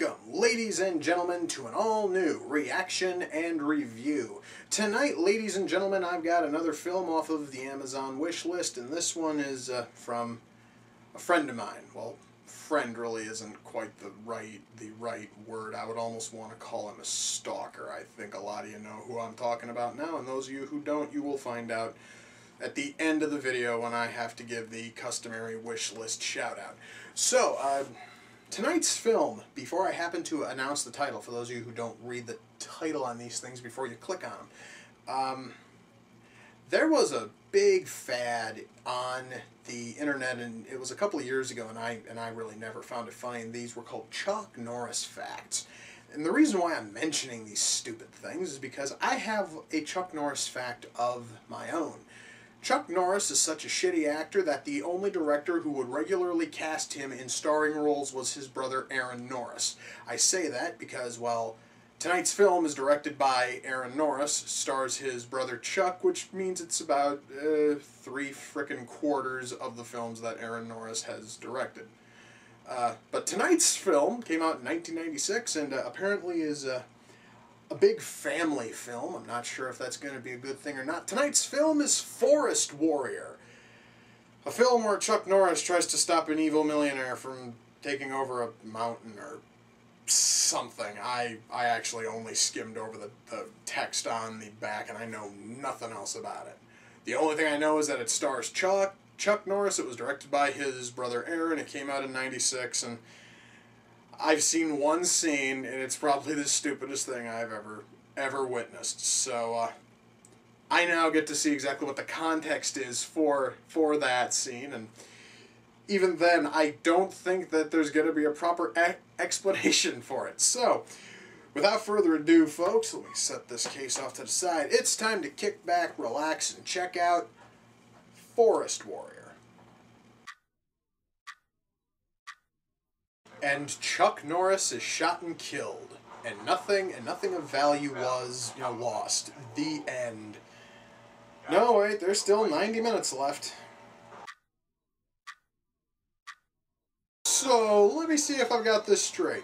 Welcome, ladies and gentlemen, to an all-new reaction and review. Tonight, ladies and gentlemen, I've got another film off of the Amazon wish list, and this one is from a friend of mine. Well, friend really isn't quite the right word. I would almost want to call him a stalker. I think a lot of you know who I'm talking about now, and those of you who don't, you will find out at the end of the video when I have to give the customary wish list shout-out. So, tonight's film, before I happen to announce the title, for those of you who don't read the title on these things before you click on them, there was a big fad on the internet, and it was a couple of years ago, and I really never found it funny, and these were called Chuck Norris facts. And the reason why I'm mentioning these stupid things is because I have a Chuck Norris fact of my own. Chuck Norris is such a shitty actor that the only director who would regularly cast him in starring roles was his brother Aaron Norris. I say that because, well, tonight's film is directed by Aaron Norris, stars his brother Chuck, which means it's about 3 frickin' quarters of the films that Aaron Norris has directed. But tonight's film came out in 1996 and apparently is a big family film. I'm not sure if that's going to be a good thing or not. Tonight's film is Forest Warrior, a film where Chuck Norris tries to stop an evil millionaire from taking over a mountain or something. I actually only skimmed over the text on the back, and I know nothing else about it. The only thing I know is that it stars Chuck Norris. It was directed by his brother Aaron. It came out in '96, and I've seen one scene, and it's probably the stupidest thing I've ever witnessed. So I now get to see exactly what the context is for that scene, and even then, I don't think that there's going to be a proper explanation for it. So, without further ado, folks, let me set this case off to the side. It's time to kick back, relax, and check out Forest Warrior. And Chuck Norris is shot and killed, and nothing of value was, lost. The end. No, wait, there's still 90 minutes left. So, let me see if I've got this straight.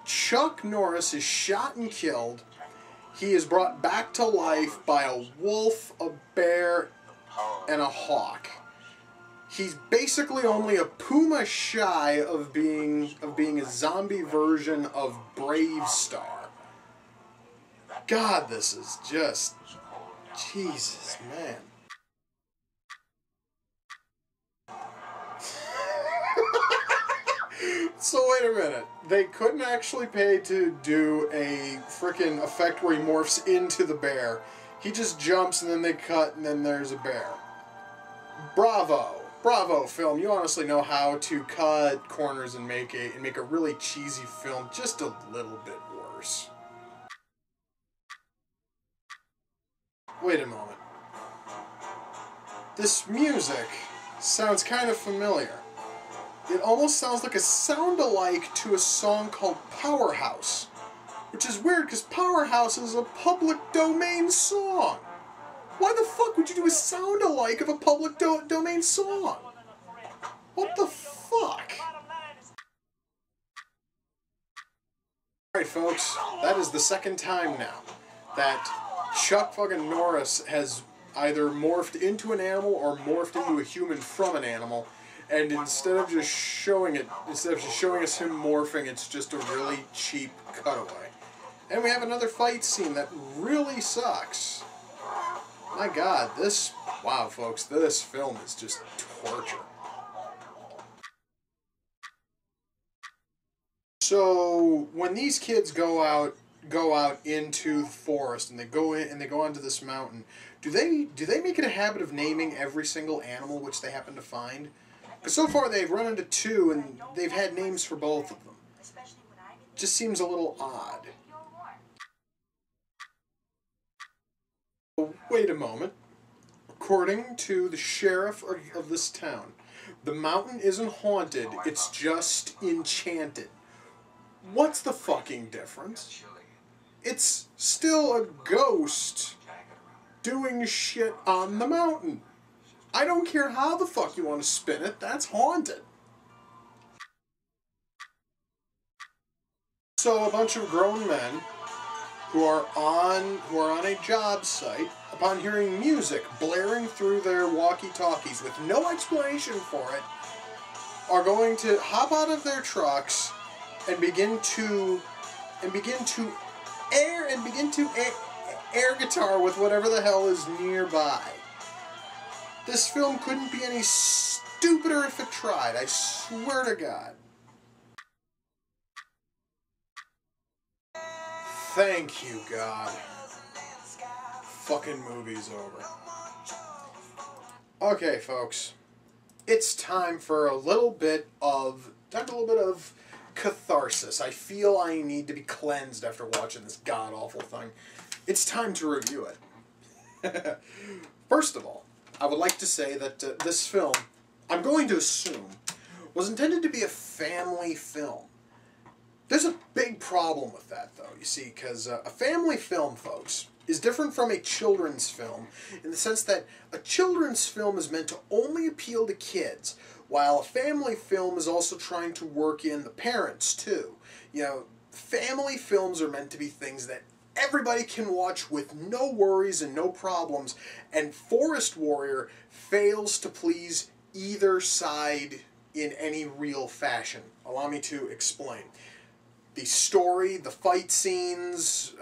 Chuck Norris is shot and killed. He is brought back to life by a wolf, a bear, and a hawk. He's basically only a puma shy of being a zombie version of Brave Star. God, this is just... Jesus, man. So wait a minute. They couldn't actually pay to do a frickin' effect where he morphs into the bear. He just jumps and then they cut and then there's a bear. Bravo. Bravo, film. You honestly know how to cut corners and make a really cheesy film just a little bit worse. Wait a moment. This music sounds kind of familiar. It almost sounds like a sound-alike to a song called Powerhouse, which is weird because Powerhouse is a public domain song. Why the fuck would you do a sound-alike of a public domain song? What the fuck? Alright, folks, that is the second time now that Chuck fucking Norris has either morphed into an animal or morphed into a human from an animal, and instead of just showing us him morphing, it's just a really cheap cutaway. And we have another fight scene that really sucks. My God, wow, folks, this film is just torture. So when these kids go out into the forest and they go onto this mountain, do they make it a habit of naming every single animal which they happen to find? Because so far they've run into 2 and they've had names for both of them. Just seems a little odd. Wait a moment. According to the sheriff of this town, the mountain isn't haunted, it's just enchanted. What's the fucking difference? It's still a ghost doing shit on the mountain. I don't care how the fuck you want to spin it, that's haunted. So a bunch of grown men who are on a job site, upon hearing music blaring through their walkie-talkies with no explanation for it, are going to hop out of their trucks and begin to air guitar with whatever the hell is nearby. This film couldn't be any stupider if it tried, I swear to God. Thank you, God. Fucking movie's over. Okay, folks. It's time for a little bit of catharsis. I feel I need to be cleansed after watching this god-awful thing. It's time to review it. First of all, I would like to say that this film, I'm going to assume, was intended to be a family film. There's a big problem with that, though, you see, because a family film, folks, is different from a children's film in the sense that a children's film is meant to only appeal to kids, while a family film is also trying to work in the parents, too. You know, family films are meant to be things that everybody can watch with no worries and no problems, and Forest Warrior fails to please either side in any real fashion. Allow me to explain. The story, the fight scenes,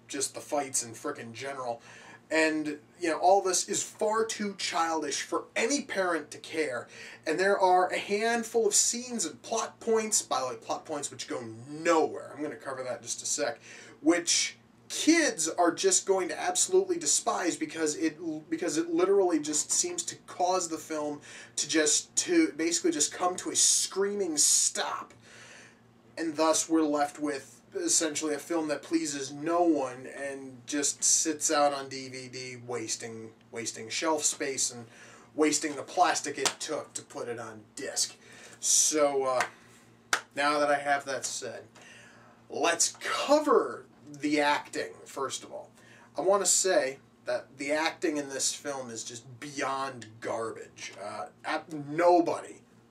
just the fights in frickin' general, and, you know, all this is far too childish for any parent to care, and there are a handful of scenes and plot points, by the way, plot points which go nowhere, I'm going to cover that in just a sec, which kids are just going to absolutely despise because it literally just seems to cause the film to basically just come to a screaming stop. And thus we're left with essentially a film that pleases no one and just sits out on DVD, wasting shelf space and wasting the plastic it took to put it on disc. So now that I have that said, let's cover the acting, first of all. I want to say that the acting in this film is just beyond garbage.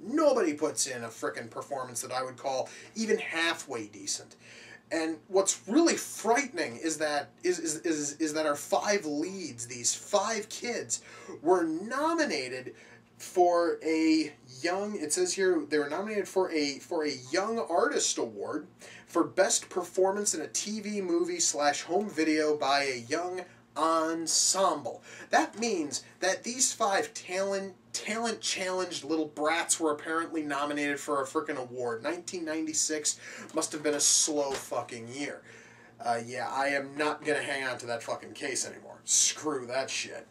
Nobody puts in a frickin' performance that I would call even halfway decent. And what's really frightening is that our 5 leads, these 5 kids, were nominated for a young, it says here, they were nominated for a Young Artist Award for Best Performance in a TV Movie / Home Video by a Young Ensemble. That means that these 5 talent-challenged little brats were apparently nominated for a frickin' award. 1996 must have been a slow fucking year. Yeah, I am not gonna hang on to that fucking case anymore. Screw that shit.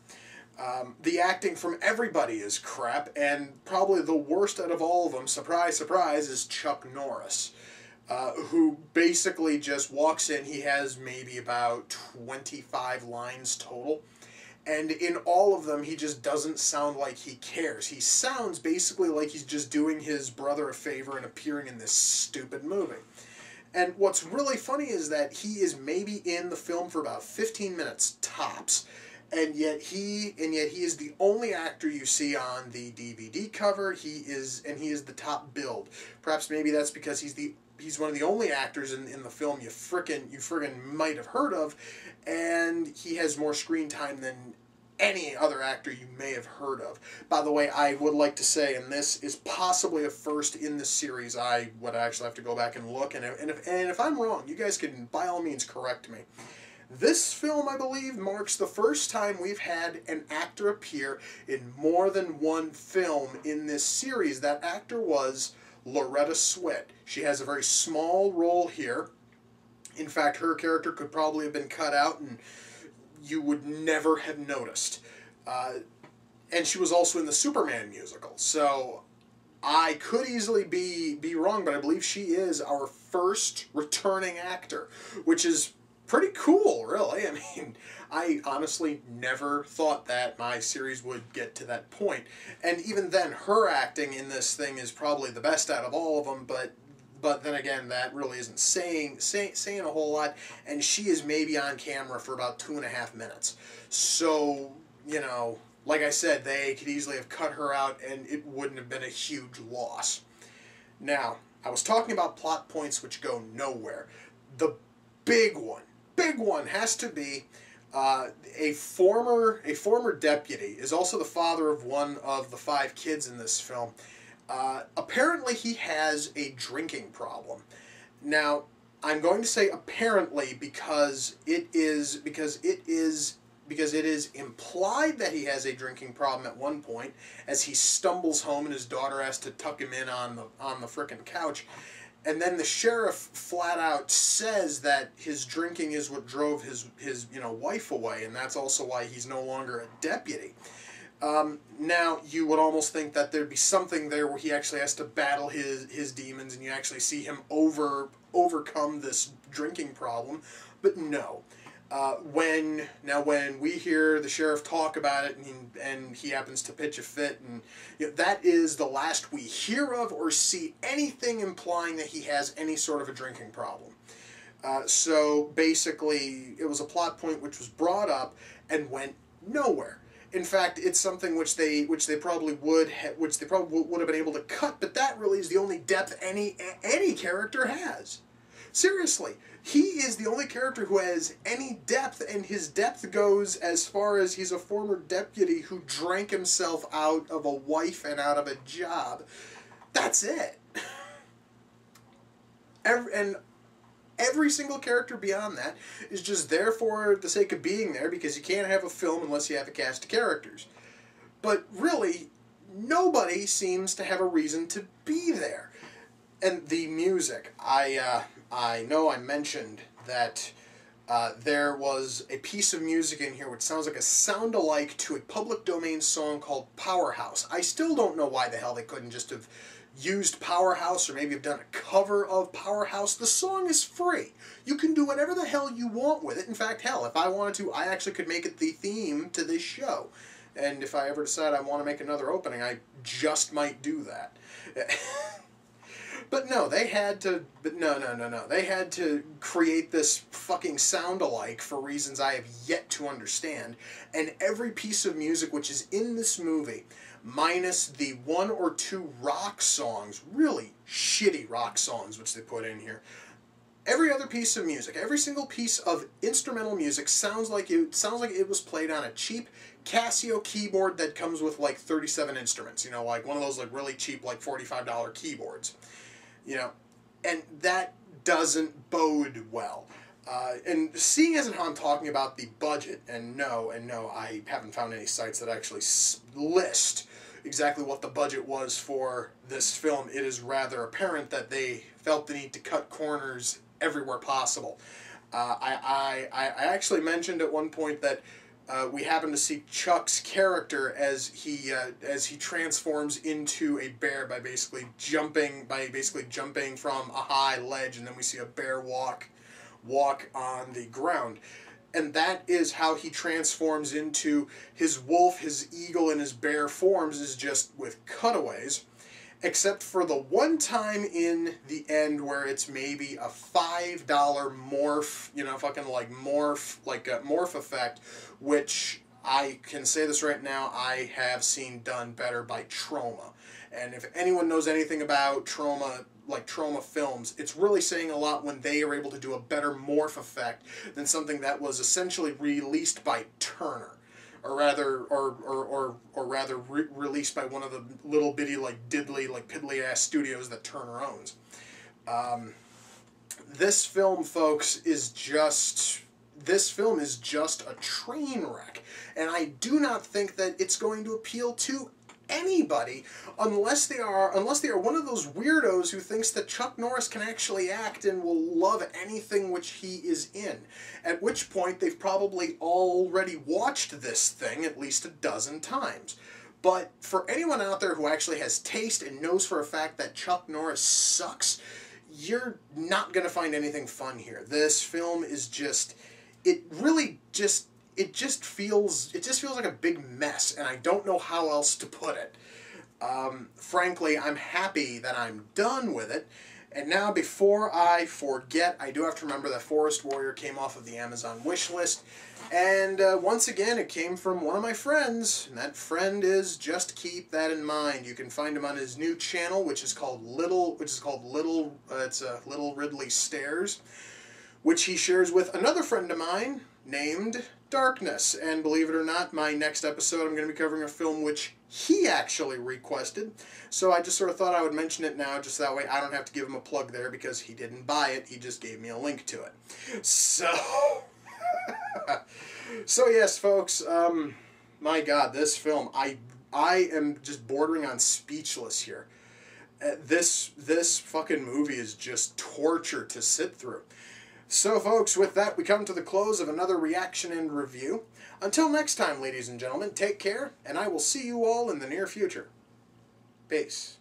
The acting from everybody is crap, and probably the worst out of all of them, surprise, surprise, is Chuck Norris, who basically just walks in. He has maybe about 25 lines total, and in all of them, he just doesn't sound like he cares. He sounds basically like he's just doing his brother a favor and appearing in this stupid movie. And what's really funny is that he is maybe in the film for about 15 minutes tops, and yet he is the only actor you see on the DVD cover. He is the top billed. Perhaps maybe that's because he's one of the only actors in the film you frickin' might have heard of, and he has more screen time than any other actor you may have heard of. By the way, I would like to say, and this is possibly a first in the series, I would actually have to go back and look, and if I'm wrong, you guys can by all means correct me. This film, I believe, marks the first time we've had an actor appear in more than one film in this series. That actor was Loretta Swit. She has a very small role here. In fact, her character could probably have been cut out and you would never have noticed. And she was also in the Superman musical. So I could easily be wrong, but I believe she is our first returning actor, which is pretty cool, really. I mean, I honestly never thought that my series would get to that point. And even then, her acting in this thing is probably the best out of all of them, but then again, that really isn't saying a whole lot, and she is maybe on camera for about 2.5 minutes. So, you know, like I said, they could easily have cut her out, and it wouldn't have been a huge loss. Now, I was talking about plot points which go nowhere. The big one has to be a former deputy is also the father of one of the 5 kids in this film. Apparently he has a drinking problem. Now, I'm going to say apparently because it is implied that he has a drinking problem at one point as he stumbles home and his daughter has to tuck him in on the frickin' couch. And then the sheriff flat out says that his drinking is what drove his wife away, and that's also why he's no longer a deputy. Now, you would almost think that there'd be something there where he actually has to battle his demons and you actually see him overcome this drinking problem, but no. When we hear the sheriff talk about it and he happens to pitch a fit, and that is the last we hear of or see anything implying that he has any sort of a drinking problem. So basically, it was a plot point which was brought up and went nowhere. In fact, it's something which they probably would have been able to cut, but that really is the only depth any character has. Seriously, he is the only character who has any depth, and his depth goes as far as he's a former deputy who drank himself out of a wife and out of a job. That's it. Every single character beyond that is just there for the sake of being there, because you can't have a film unless you have a cast of characters. But really, nobody seems to have a reason to be there. And the music, I know I mentioned that there was a piece of music in here which sounds like a sound-alike to a public domain song called Powerhouse. I still don't know why the hell they couldn't just have used Powerhouse or maybe have done a cover of Powerhouse. The song is free. You can do whatever the hell you want with it. In fact, hell, if I wanted to, I actually could make it the theme to this show. And if I ever decide I want to make another opening, I just might do that. But no, they had to. But no. They had to create this fucking sound-alike for reasons I have yet to understand. And every piece of music which is in this movie, minus the 1 or 2 rock songs, really shitty rock songs which they put in here, every other piece of music, every single piece of instrumental music sounds like it was played on a cheap Casio keyboard that comes with like 37 instruments. You know, like one of those like really cheap like $45 keyboards. You know, and that doesn't bode well. And seeing as how I'm talking about the budget, and no, I haven't found any sites that actually list exactly what the budget was for this film, it is rather apparent that they felt the need to cut corners everywhere possible. I actually mentioned at one point that we happen to see Chuck's character as he transforms into a bear by basically jumping from a high ledge, and then we see a bear walk on the ground. And that is how he transforms into his wolf, his eagle, and his bear forms, is just with cutaways. Except for the one time in the end where it's maybe a $5 morph, fucking like morph, like a morph effect, which I can say this right now, I have seen done better by Troma. And if anyone knows anything about Troma, like Troma films, it's really saying a lot when they are able to do a better morph effect than something that was essentially released by Turner. Or rather, released by one of the little bitty, like diddly, like piddly ass studios that Turner owns. This film, folks, is just a train wreck, and I do not think that it's going to appeal to anybody unless they are one of those weirdos who thinks that Chuck Norris can actually act and will love anything which he is in. At which point they've probably already watched this thing at least a dozen times. But for anyone out there who actually has taste and knows for a fact that Chuck Norris sucks, you're not going to find anything fun here. This film is just, it just feels like a big mess, and I don't know how else to put it. Frankly, I'm happy that I'm done with it, And now, before I forget, I do have to remember that Forest Warrior came off of the Amazon wish list. And once again, it came from one of my friends. And that friend is, just keep that in mind. You can find him on his new channel, which is called Little Ridley Stairs, which he shares with another friend of mine named Darkness. And believe it or not, my next episode I'm going to be covering a film which he actually requested. So I just sort of thought I would mention it now, just that way I don't have to give him a plug there, because he didn't buy it, he just gave me a link to it. So, so yes, folks, my God, this film, I am just bordering on speechless here. This fucking movie is just torture to sit through. So, folks, with that, we come to the close of another reaction and review. Until next time, ladies and gentlemen, take care, and I will see you all in the near future. Peace.